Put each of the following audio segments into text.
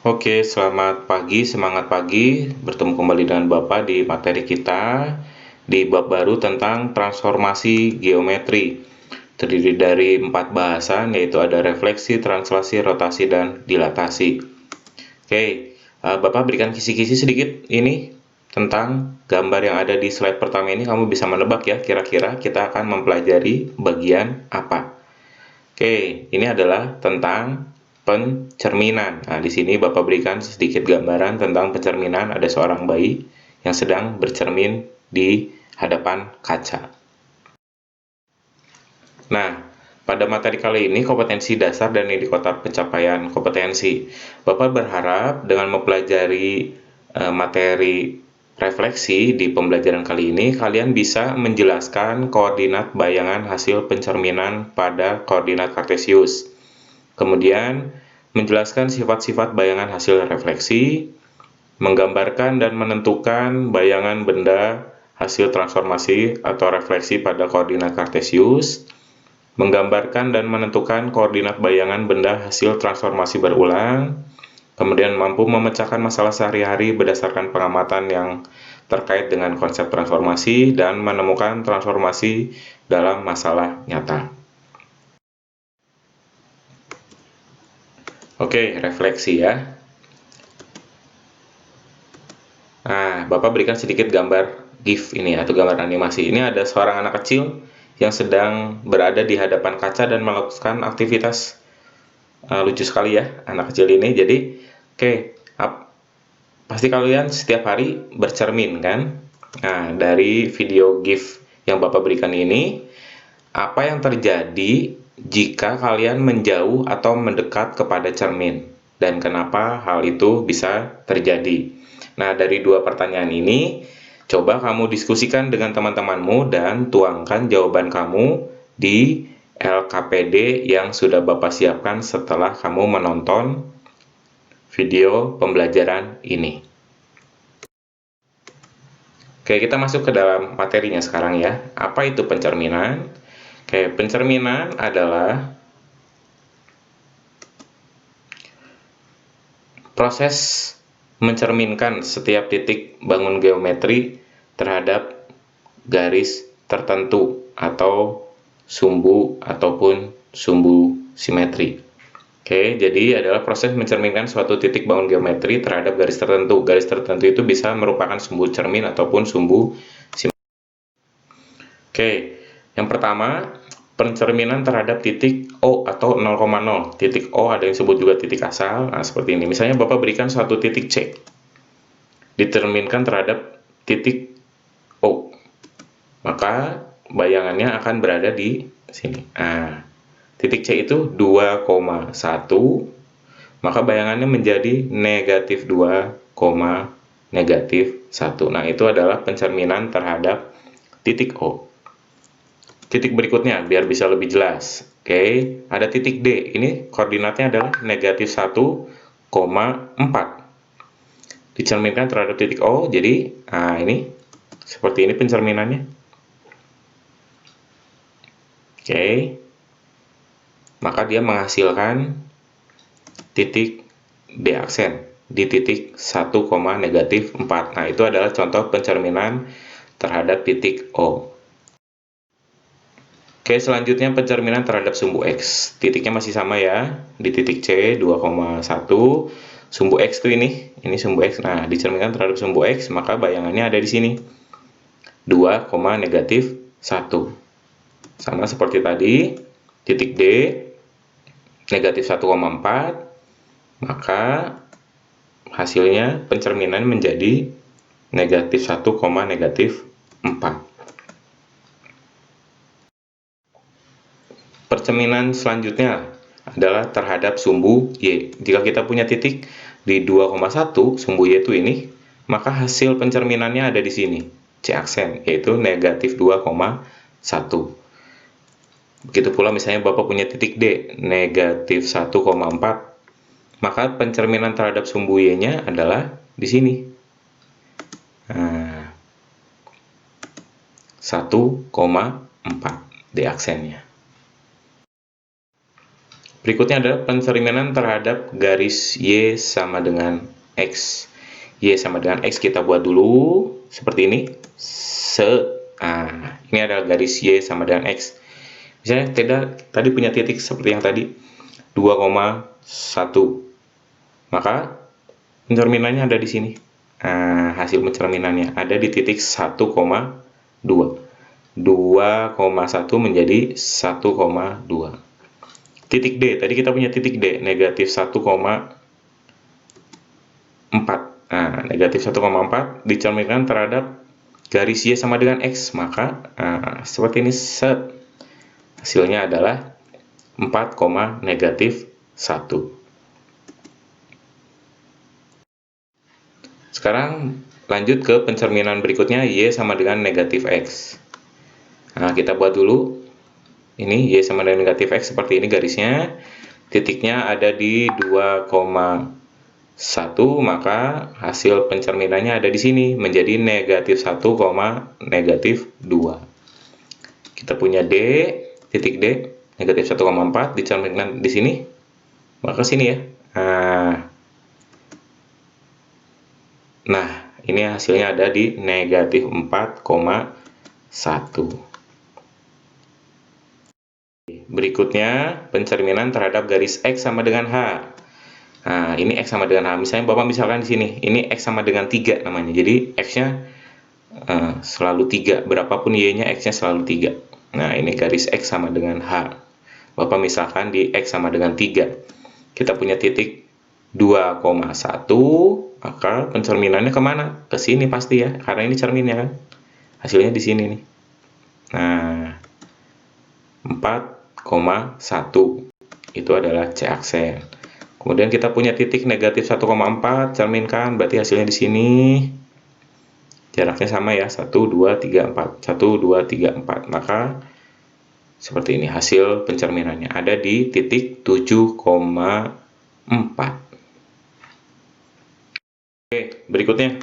Oke, selamat pagi, semangat pagi. Bertemu kembali dengan Bapak di materi kita di bab baru tentang transformasi geometri. Terdiri dari 4 bahasan, yaitu ada refleksi, translasi, rotasi, dan dilatasi. Oke, Bapak berikan kisi-kisi sedikit ini tentang gambar yang ada di slide pertama ini. Kamu bisa menebak ya, kira-kira kita akan mempelajari bagian apa. Oke, ini adalah tentang pencerminan. Nah, di sini Bapak berikan sedikit gambaran tentang pencerminan. Ada seorang bayi yang sedang bercermin di hadapan kaca. Nah, pada materi kali ini kompetensi dasar dan indikator pencapaian kompetensi. Bapak berharap dengan mempelajari materi refleksi di pembelajaran kali ini, kalian bisa menjelaskan koordinat bayangan hasil pencerminan pada koordinat kartesius. Kemudian, menjelaskan sifat-sifat bayangan hasil refleksi, menggambarkan dan menentukan bayangan benda hasil transformasi atau refleksi pada koordinat kartesius, menggambarkan dan menentukan koordinat bayangan benda hasil transformasi berulang, kemudian mampu memecahkan masalah sehari-hari berdasarkan pengamatan yang terkait dengan konsep transformasi, dan menemukan transformasi dalam masalah nyata. Oke, refleksi ya. Nah, Bapak berikan sedikit gambar GIF ini atau gambar animasi. Ini ada seorang anak kecil yang sedang berada di hadapan kaca dan melakukan aktivitas lucu sekali ya anak kecil ini. Jadi, pasti kalian setiap hari bercermin kan? Nah, dari video GIF yang Bapak berikan ini, apa yang terjadi jika kalian menjauh atau mendekat kepada cermin? Dan kenapa hal itu bisa terjadi? Nah, dari dua pertanyaan ini, coba kamu diskusikan dengan teman-temanmu dan tuangkan jawaban kamu di LKPD yang sudah Bapak siapkan setelah kamu menonton video pembelajaran ini. Oke, kita masuk ke dalam materinya sekarang ya. Apa itu pencerminan? Oke, pencerminan adalah proses mencerminkan setiap titik bangun geometri terhadap garis tertentu atau sumbu ataupun sumbu simetri. Oke, jadi adalah proses mencerminkan suatu titik bangun geometri terhadap garis tertentu. Garis tertentu itu bisa merupakan sumbu cermin ataupun sumbu simetri. Oke, yang pertama, pencerminan terhadap titik O atau 0,0. Titik O ada yang disebut juga titik asal. Nah, seperti ini. Misalnya Bapak berikan suatu titik C. Dicerminkan terhadap titik O. Maka bayangannya akan berada di sini. Nah, titik C itu 2,1, maka bayangannya menjadi negatif 2, negatif 1. Nah, itu adalah pencerminan terhadap titik O. Titik berikutnya, biar bisa lebih jelas. Oke, ada titik D. Ini koordinatnya adalah negatif 1,4. Dicerminkan terhadap titik O, jadi, nah ini, seperti ini pencerminannya. Oke, maka dia menghasilkan titik D aksen di titik 1, negatif 4. Nah, itu adalah contoh pencerminan terhadap titik O. Oke, selanjutnya pencerminan terhadap sumbu X. Titiknya masih sama ya, di titik C 2,1. Sumbu X itu ini sumbu X. Nah, dicerminkan terhadap sumbu X, maka bayangannya ada di sini. 2, negatif 1. Sama seperti tadi, titik D negatif 1,4, maka hasilnya pencerminan menjadi negatif 1, negatif 4. Pencerminan selanjutnya adalah terhadap sumbu Y. Jika kita punya titik di 2,1, sumbu Y itu ini, maka hasil pencerminannya ada di sini, C aksen, yaitu negatif 2,1. Begitu pula misalnya Bapak punya titik D, negatif 1,4, maka pencerminan terhadap sumbu Y-nya adalah di sini. Nah, 1,4 D aksennya. Berikutnya adalah pencerminan terhadap garis Y sama dengan X. Y sama dengan X kita buat dulu seperti ini. Ini adalah garis Y sama dengan X. Misalnya tadi punya titik seperti yang tadi 2,1. Maka pencerminannya ada di sini. Hasil pencerminannya ada di titik 1,2. 2,1 menjadi 1,2. Titik D, tadi kita punya titik D, negatif 1,4. Negatif 1,4 dicerminkan terhadap garis Y sama dengan X. Maka, seperti ini, hasilnya adalah 4, negatif 1. Sekarang lanjut ke pencerminan berikutnya, Y sama dengan negatif X. Kita buat dulu. Ini Y sama dengan negatif X seperti ini garisnya. Titiknya ada di 2,1, maka hasil pencerminannya ada di sini, menjadi negatif 1, negatif 2. Kita punya D, titik D, negatif 1,4, dicerminkan di sini, maka sini ya. Nah, ini hasilnya ada di negatif 4,1. Berikutnya, pencerminan terhadap garis X sama dengan H. Ini X sama dengan H. Misalnya Bapak misalkan di sini, ini X sama dengan 3 namanya. Jadi, X-nya selalu 3. Berapapun Y-nya, X-nya selalu 3. Nah, ini garis X sama dengan H. Bapak misalkan di X sama dengan 3. Kita punya titik 2,1. Maka pencerminannya kemana? Ke sini pasti ya, karena ini cerminnya kan. Hasilnya di sini nih. Nah, 4,1 itu adalah C aksen. Kemudian kita punya titik negatif 1,4, cerminkan, berarti hasilnya di sini. Jaraknya sama ya, 1, 2, 3, 4. 1, 2, 3, 4. Maka seperti ini hasil pencerminannya. Ada di titik 7,4. Oke, berikutnya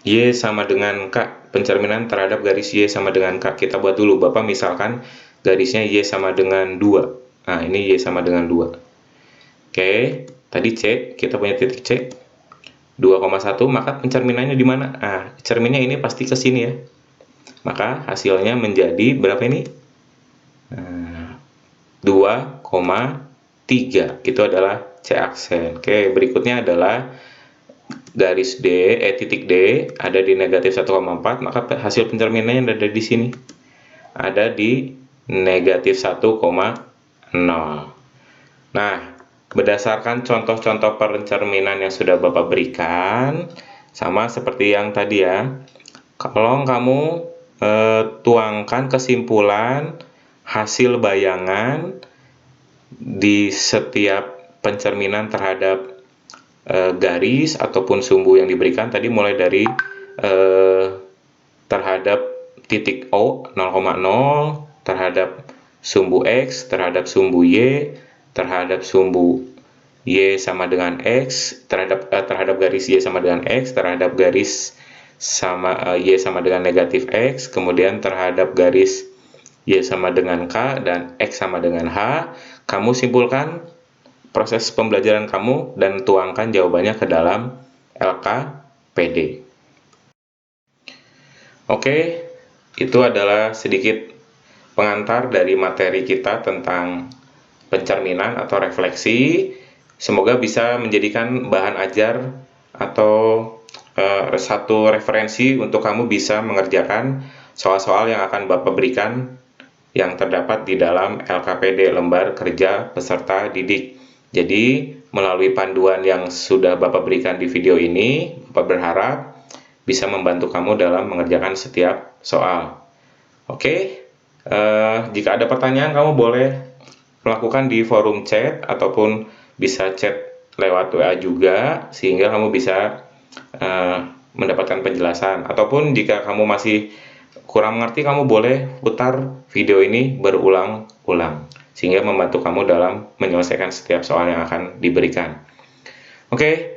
Y sama dengan K. Pencerminan terhadap garis Y sama dengan K. Kita buat dulu. Bapak misalkan garisnya Y sama dengan 2. Ini Y sama dengan 2. Oke, tadi C, kita punya titik C. 2,1, maka pencerminannya di mana? Cerminnya ini pasti ke sini ya. Maka hasilnya menjadi berapa ini? 2,3. Itu adalah C aksen. Oke, berikutnya adalah garis D, titik D ada di negatif 1,4, maka hasil pencerminannya ada di sini. Ada di negatif 1,0. Nah, berdasarkan contoh-contoh pencerminan yang sudah Bapak berikan, sama seperti yang tadi ya, kalau kamu tuangkan kesimpulan hasil bayangan di setiap pencerminan terhadap garis ataupun sumbu yang diberikan tadi, mulai dari terhadap titik O 0,0, terhadap sumbu X, terhadap sumbu Y, terhadap sumbu Y sama dengan X, terhadap garis Y sama dengan X, terhadap garis Y sama dengan negatif X, kemudian terhadap garis Y sama dengan K dan X sama dengan H. Kamu simpulkan proses pembelajaran kamu dan tuangkan jawabannya ke dalam LKPD. Oke, itu adalah sedikit pengantar dari materi kita tentang pencerminan atau refleksi. Semoga bisa menjadikan bahan ajar atau satu referensi untuk kamu bisa mengerjakan soal-soal yang akan Bapak berikan yang terdapat di dalam LKPD, Lembar Kerja Peserta Didik. Jadi, melalui panduan yang sudah Bapak berikan di video ini, Bapak berharap bisa membantu kamu dalam mengerjakan setiap soal. Oke, jika ada pertanyaan, kamu boleh melakukan di forum chat ataupun bisa chat lewat WA juga, sehingga kamu bisa mendapatkan penjelasan. Ataupun jika kamu masih kurang mengerti, kamu boleh putar video ini berulang-ulang, sehingga membantu kamu dalam menyelesaikan setiap soal yang akan diberikan. Oke,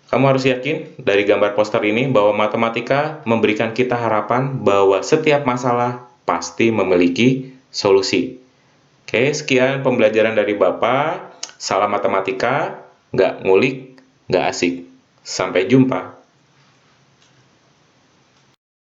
kamu harus yakin dari gambar poster ini bahwa matematika memberikan kita harapan bahwa setiap masalah pasti memiliki solusi. Oke, sekian pembelajaran dari Bapak. Salam matematika, nggak ngulik, nggak asik. Sampai jumpa.